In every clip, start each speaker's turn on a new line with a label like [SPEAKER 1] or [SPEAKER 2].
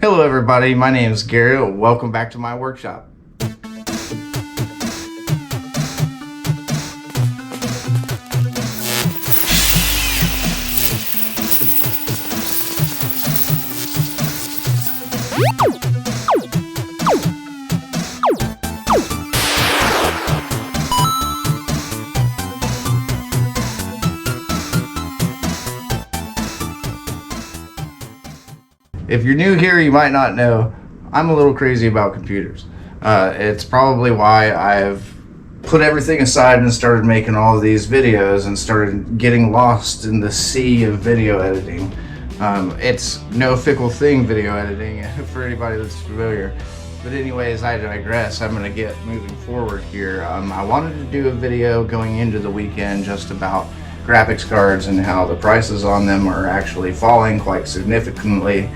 [SPEAKER 1] Hello everybody, my name is Gary. Welcome back to my workshop. If you're new here, you might not know, I'm a little crazy about computers. It's probably why I've put everything aside and started making all of these videos and started getting lost in the sea of video editing. It's no fickle thing, video editing, for anybody that's familiar. But anyways, I digress. I'm going to get moving forward here. I wanted to do a video going into the weekend just about graphics cards and how the prices on them are actually falling quite significantly.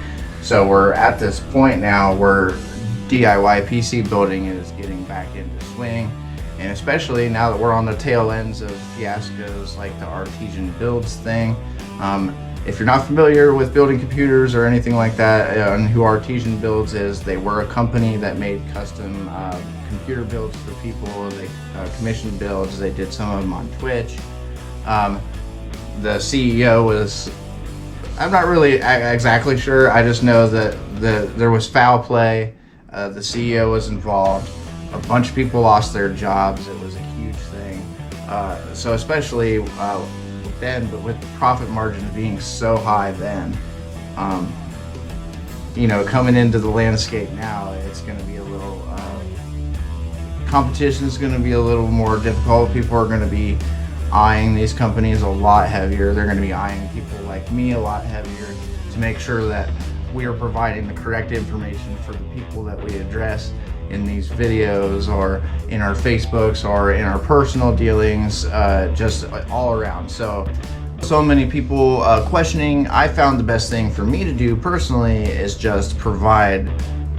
[SPEAKER 1] So we're at this point now where DIY PC building is getting back into swing, and especially now that we're on the tail ends of fiascos like the artesian builds thing. If you're not familiar with building computers or anything like that, and who Artesian Builds is, they were a company that made custom computer builds for people. They commissioned builds. They did some of them on Twitch. The CEO was, I'm not really exactly sure. I just know that there was foul play. The CEO was involved. A bunch of people lost their jobs. It was a huge thing. So especially then, but with the profit margins being so high then, you know, coming into the landscape now, it's going to be a little, competition is going to be a little more difficult. People are going to be eyeing these companies a lot heavier. They're going to be eyeing people like me a lot heavier to make sure that we are providing the correct information for the people that we address in these videos, or in our Facebooks, or in our personal dealings, just all around. So many people questioning. I found the best thing for me to do personally is just provide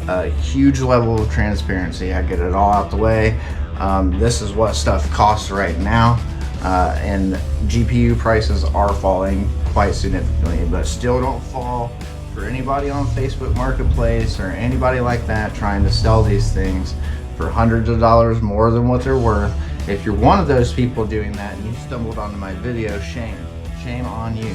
[SPEAKER 1] a huge level of transparency. I get it all out the way. This is what stuff costs right now. And GPU prices are falling quite significantly, but still don't fall for anybody on Facebook Marketplace or anybody like that trying to sell these things for hundreds of dollars more than what they're worth. If you're one of those people doing that and you stumbled onto my video, shame on you.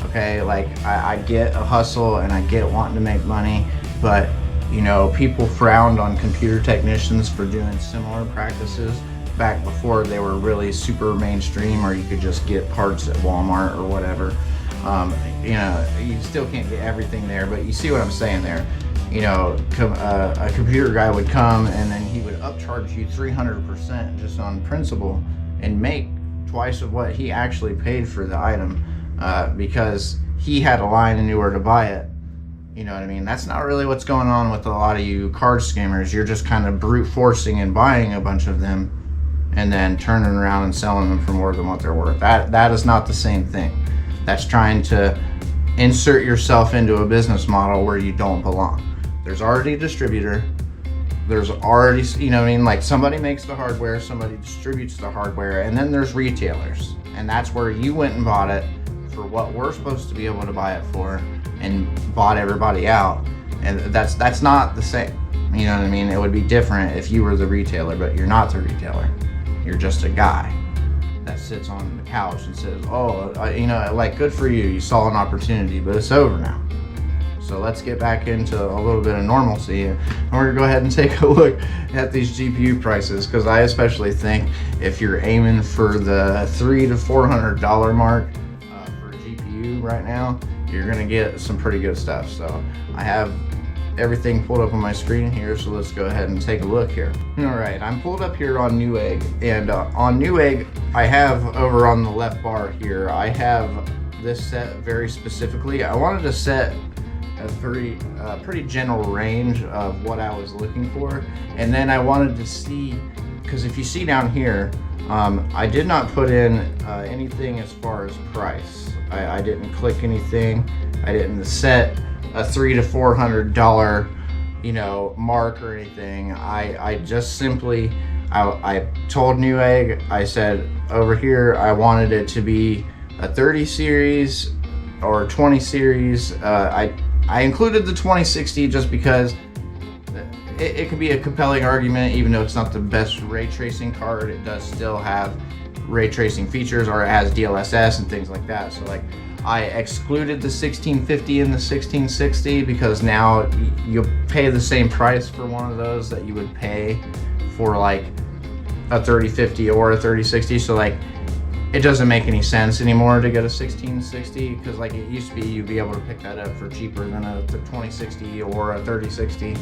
[SPEAKER 1] Okay, like I get a hustle and I get wanting to make money, but you know, people frowned on computer technicians for doing similar practices back before they were really super mainstream, or you could just get parts at Walmart or whatever. You know, you still can't get everything there, but you see what I'm saying there. You know, a computer guy would come and then he would upcharge you 300% just on principle and make twice of what he actually paid for the item, because he had a line and knew where to buy it. You know what I mean? That's not really what's going on with a lot of you card scammers. You're just kind of brute forcing and buying a bunch of them and then turning around and selling them for more than what they're worth. That is not the same thing. That's trying to insert yourself into a business model where you don't belong. There's already a distributor. There's already, you know what I mean? Like, somebody makes the hardware, somebody distributes the hardware, and then there's retailers. And that's where you went and bought it for what we're supposed to be able to buy it for, and bought everybody out. And that's not the same. You know what I mean? It would be different if you were the retailer, but you're not the retailer. You're just a guy that sits on the couch and says, oh, you know, like, good for you, you saw an opportunity, but it's over now. So let's get back into a little bit of normalcy, and we're gonna go ahead and take a look at these GPU prices, because I especially think if you're aiming for the $300 to $400 mark for a GPU right now, you're gonna get some pretty good stuff. So I have everything pulled up on my screen here, so let's go ahead and take a look here. All right, I'm pulled up here on Newegg, and on Newegg, I have over on the left bar here, I have this set very specifically. I wanted to set a pretty general range of what I was looking for, and then I wanted to see, because if you see down here, I did not put in anything as far as price. I didn't click anything. I didn't set a $300 to $400, you know, mark or anything. I just simply, I told Newegg, I said over here I wanted it to be a 30 series or 20 series. I I included the 2060 just because it could be a compelling argument. Even though it's not the best ray tracing card, it does still have ray tracing features, or it has DLSS and things like that. So like, I excluded the 1650 and the 1660 because now you'll pay the same price for one of those that you would pay for like a 3050 or a 3060. So like, it doesn't make any sense anymore to get a 1660, because like it used to be, you'd be able to pick that up for cheaper than a 2060 or a 3060,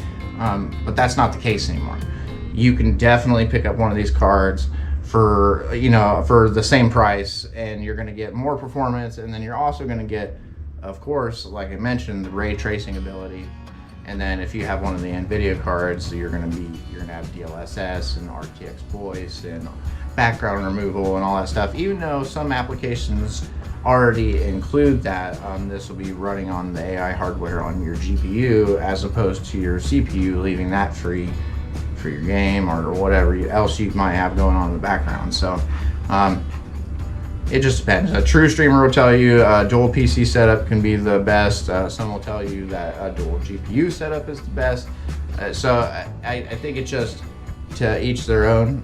[SPEAKER 1] but that's not the case anymore. You can definitely pick up one of these cards for, you know, for the same price, and you're going to get more performance, and then you're also going to get, of course, like I mentioned, the ray tracing ability. And then if you have one of the NVIDIA cards, you're going to have DLSS and RTX voice and background removal and all that stuff. Even though some applications already include that, this will be running on the AI hardware on your GPU as opposed to your CPU, leaving that free for your game or whatever else you might have going on in the background. So it just depends. A true streamer will tell you a dual PC setup can be the best. Some will tell you that a dual GPU setup is the best. So I think it's just to each their own.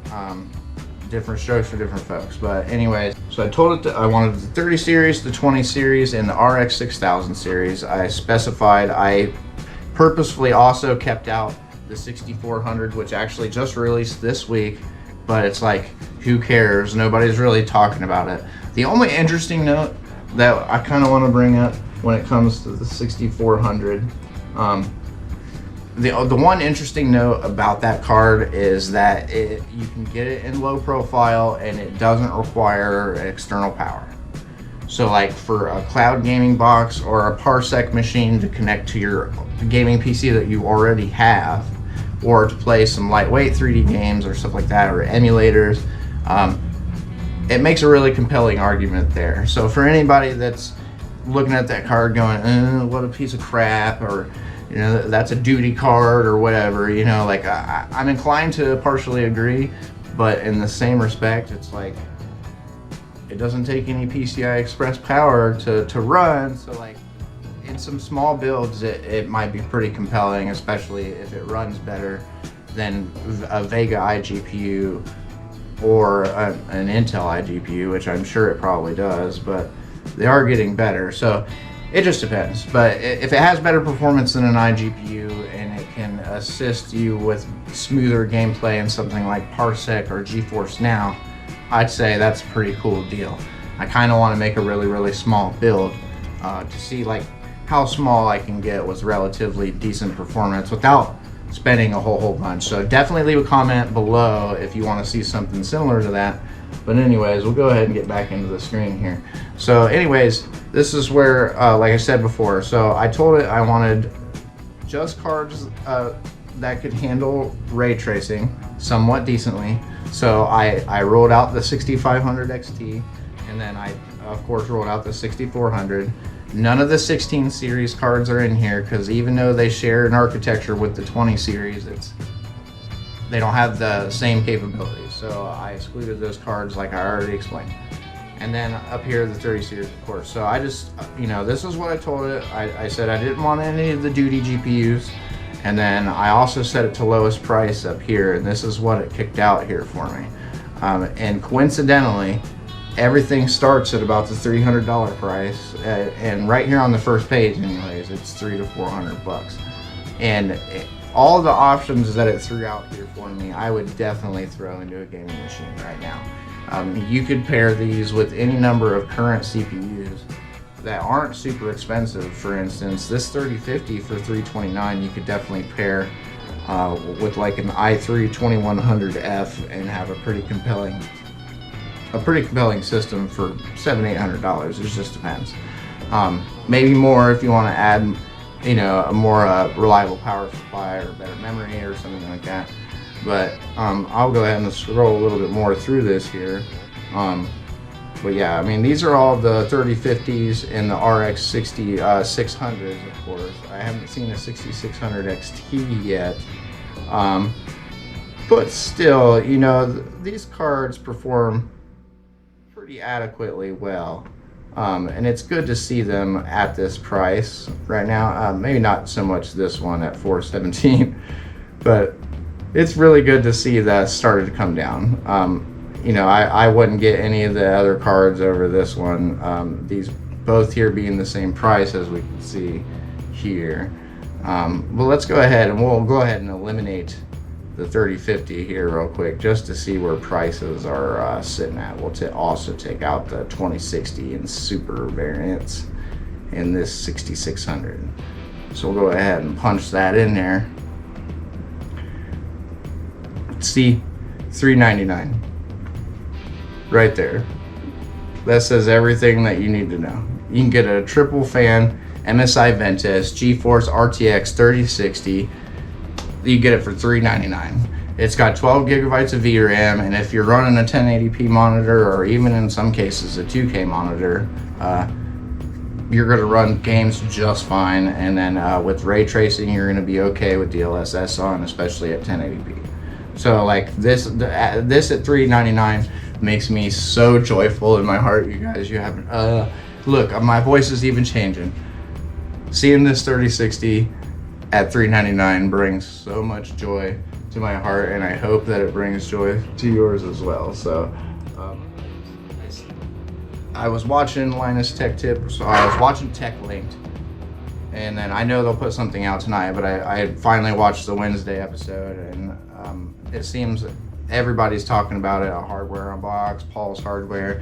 [SPEAKER 1] Different strokes for different folks. But anyways, so I told it that I wanted the 30 series, the 20 series, and the RX 6000 series. I specified, I purposefully also kept out the 6400, which actually just released this week, but it's like, who cares? Nobody's really talking about it. The only interesting note that I kind of want to bring up when it comes to the 6400, the one interesting note about that card is that you can get it in low profile and it doesn't require external power. So like for a cloud gaming box or a Parsec machine to connect to your gaming PC that you already have, or to play some lightweight 3D games or stuff like that, or emulators, it makes a really compelling argument there. So for anybody that's looking at that card going, what a piece of crap, or you know, that's a duty card or whatever, you know, like I'm inclined to partially agree, but in the same respect, it's like, it doesn't take any PCI Express power to run. So like, in some small builds, it might be pretty compelling, especially if it runs better than a Vega iGPU or an Intel iGPU, which I'm sure it probably does, but they are getting better. So it just depends. But if it has better performance than an iGPU and it can assist you with smoother gameplay in something like Parsec or GeForce Now, I'd say that's a pretty cool deal. I kind of want to make a really, really small build to see like how small I can get with relatively decent performance without spending a whole bunch. So definitely leave a comment below if you want to see something similar to that. But anyways, we'll go ahead and get back into the screen here. So anyways, this is where, like I said before, so I told it I wanted just cards that could handle ray tracing somewhat decently. So I rolled out the 6500 XT, and then I of course rolled out the 6400. None of the 16 series cards are in here because even though they share an architecture with the 20 series, they don't have the same capabilities. So I excluded those cards like I already explained. And then up here, the 30 series, of course. So I just, you know, this is what I told it. I said I didn't want any of the duty GPUs. And then I also set it to lowest price up here. And this is what it kicked out here for me. And coincidentally, everything starts at about the $300 price. And right here on the first page anyways, it's $300 to $400. And all the options that it threw out here for me, I would definitely throw into a gaming machine right now. You could pair these with any number of current CPUs that aren't super expensive. For instance, this 3050 for $329, you could definitely pair with like an i3 2100F and have a pretty compelling system for $700-800. It just depends. Maybe more if you want to add, you know, a more reliable power supply or better memory or something like that. But I'll go ahead and scroll a little bit more through this here. But yeah, I mean, these are all the 3050s and the RX 600s, of course. I haven't seen a 6600 XT yet. But still, you know, these cards perform pretty adequately well. And it's good to see them at this price right now. Maybe not so much this one at 417, but it's really good to see that started to come down. I wouldn't get any of the other cards over this one. These both here being the same price as we can see here. But let's go ahead and we'll go ahead and eliminate the 3050 here real quick just to see where prices are sitting at. We'll also take out the 2060 and super variants in this 6600. So we'll go ahead and punch that in there. See, $399 right there. That says everything that you need to know. You can get a triple fan MSI Ventus GeForce RTX 3060. You get it for $399. It's got 12 gigabytes of VRAM, and if you're running a 1080p monitor, or even in some cases a 2K monitor, you're going to run games just fine. And then with ray tracing, you're going to be okay with DLSS on, especially at 1080p. So like this at $399 makes me so joyful in my heart. You guys, you haven't look, my voice is even changing. Seeing this 3060 at $399 brings so much joy to my heart, and I hope that it brings joy to yours as well. So I was watching Linus Tech Tip, so I was watching Tech Linked, and then I know they'll put something out tonight, but I finally watched the Wednesday episode, and it seems everybody's talking about it. A Hardware Unbox, Paul's Hardware,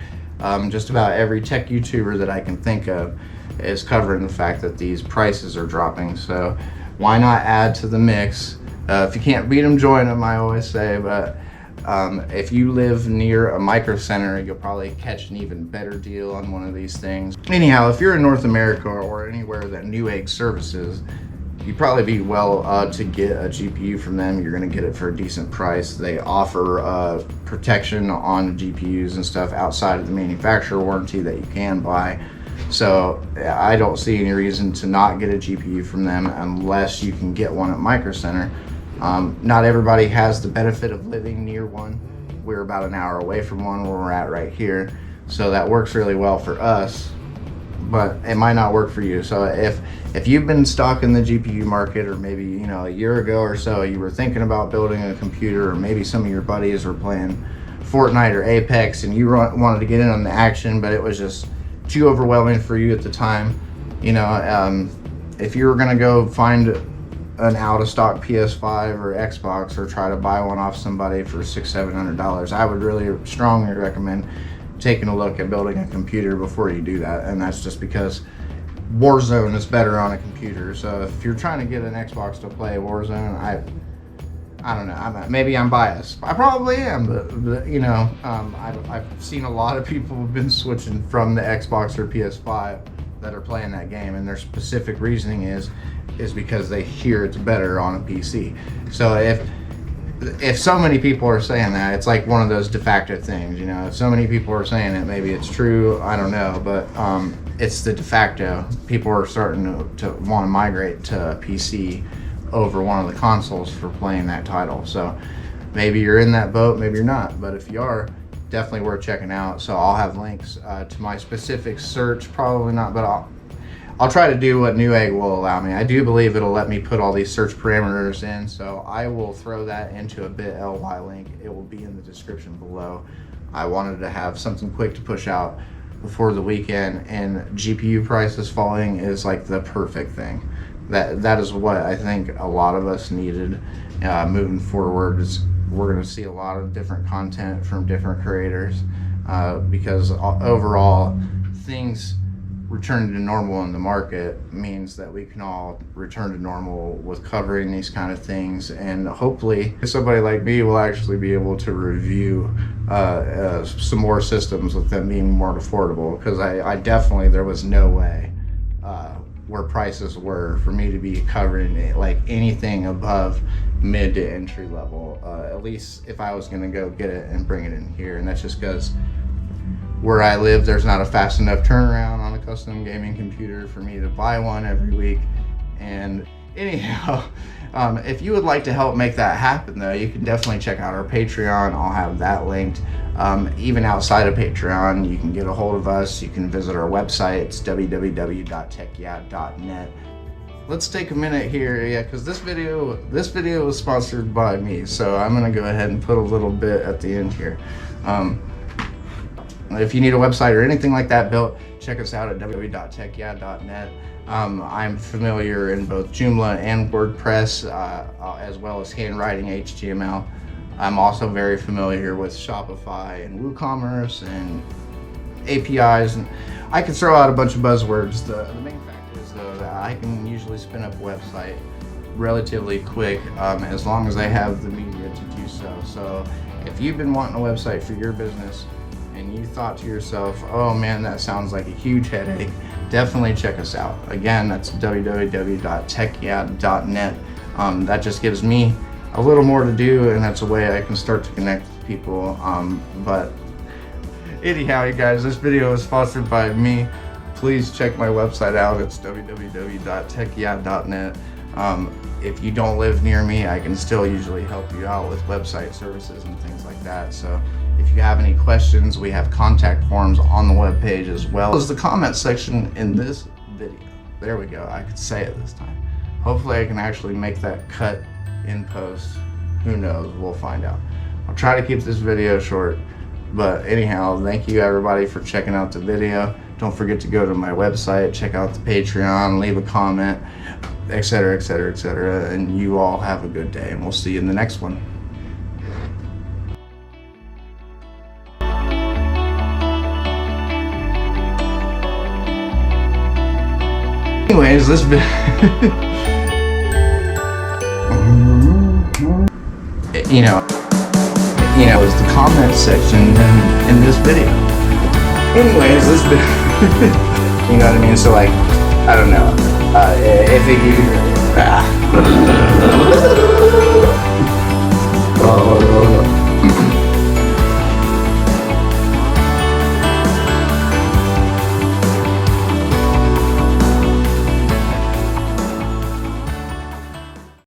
[SPEAKER 1] just about every tech YouTuber that I can think of is covering the fact that these prices are dropping. So why not add to the mix? If you can't beat them, join them, I always say. But if you live near a micro center, you'll probably catch an even better deal on one of these things. Anyhow, if you're in North America or anywhere that Newegg services, you'd probably be well to get a GPU from them. You're going to get it for a decent price. They offer protection on GPUs and stuff outside of the manufacturer warranty that you can buy. So I don't see any reason to not get a GPU from them unless you can get one at Micro Center. Not everybody has the benefit of living near one. We're about an hour away from one where we're at right here. So that works really well for us, but it might not work for you. So if you've been stuck in the GPU market, or maybe a year ago or so you were thinking about building a computer, or maybe some of your buddies were playing Fortnite or Apex and you wanted to get in on the action, but it was just too overwhelming for you at the time, if you were going to go find an out-of-stock PS5 or Xbox, or try to buy one off somebody for $600-700, I would really strongly recommend taking a look at building a computer before you do that. And that's just because Warzone is better on a computer. So if you're trying to get an Xbox to play Warzone, I don't know, maybe I'm biased. I probably am, but I've seen a lot of people have been switching from the Xbox or PS5 that are playing that game, and their specific reasoning is because they hear it's better on a PC. So if so many people are saying that, it's like one of those de facto things, if so many people are saying it, maybe it's true, I don't know, but it's the de facto. People are starting to want to migrate to PC over one of the consoles for playing that title. So maybe you're in that boat, maybe you're not, but if you are, definitely worth checking out. So I'll have links to my specific search, probably not, but I'll try to do what Newegg will allow me. I do believe it'll let me put all these search parameters in, so I will throw that into a bit.ly link. It will be in the description below. I wanted to have something quick to push out before the weekend, and GPU prices falling is like the perfect thing. That is what I think a lot of us needed moving forward. We're going to see a lot of different content from different creators because overall things returning to normal in the market means that we can all return to normal with covering these kind of things, and hopefully somebody like me will actually be able to review some more systems with them being more affordable, because I definitely, there was no way where prices were for me to be covering it, like anything above mid to entry level, at least if I was going to go get it and bring it in here. And that's just because where I live, there's not a fast enough turnaround on a custom gaming computer for me to buy one every week. And Anyhow, if you would like to help make that happen, though, you can definitely check out our Patreon. I'll have that linked. Even outside of Patreon, you can get a hold of us. You can visit our website. It's www.techyat.net. Let's take a minute here, because this video was sponsored by me, so I'm gonna go ahead and put a little bit at the end here. If you need a website or anything like that built, check us out at www.techyat.net. I'm familiar in both Joomla and WordPress, as well as handwriting HTML. I'm also very familiar with Shopify and WooCommerce and APIs, and I can throw out a bunch of buzzwords. The main fact is, though, that I can usually spin up a website relatively quick, as long as I have the media to do so. So if you've been wanting a website for your business and you thought to yourself, oh man, that sounds like a huge headache, definitely check us out. Again, that's www.techyat.net. That just gives me a little more to do, and that's a way I can start to connect with people. But anyhow, you guys, this video is sponsored by me. Please check my website out. It's www.techyat.net. If you don't live near me, I can still usually help you out with website services and things like that. So if you have any questions, we have contact forms on the webpage, as well as the comment section in this video. There we go, I could say it this time. Hopefully I can actually make that cut in post. Who knows, we'll find out. I'll try to keep this video short, but anyhow, thank you everybody for checking out the video. Don't forget to go to my website, check out the Patreon, leave a comment, etc., etc., etc., and you all have a good day, and we'll see you in the next one. Anyways, this video, is the comment section in this video. Anyways, this video, you know what I mean? So like, I don't know, if it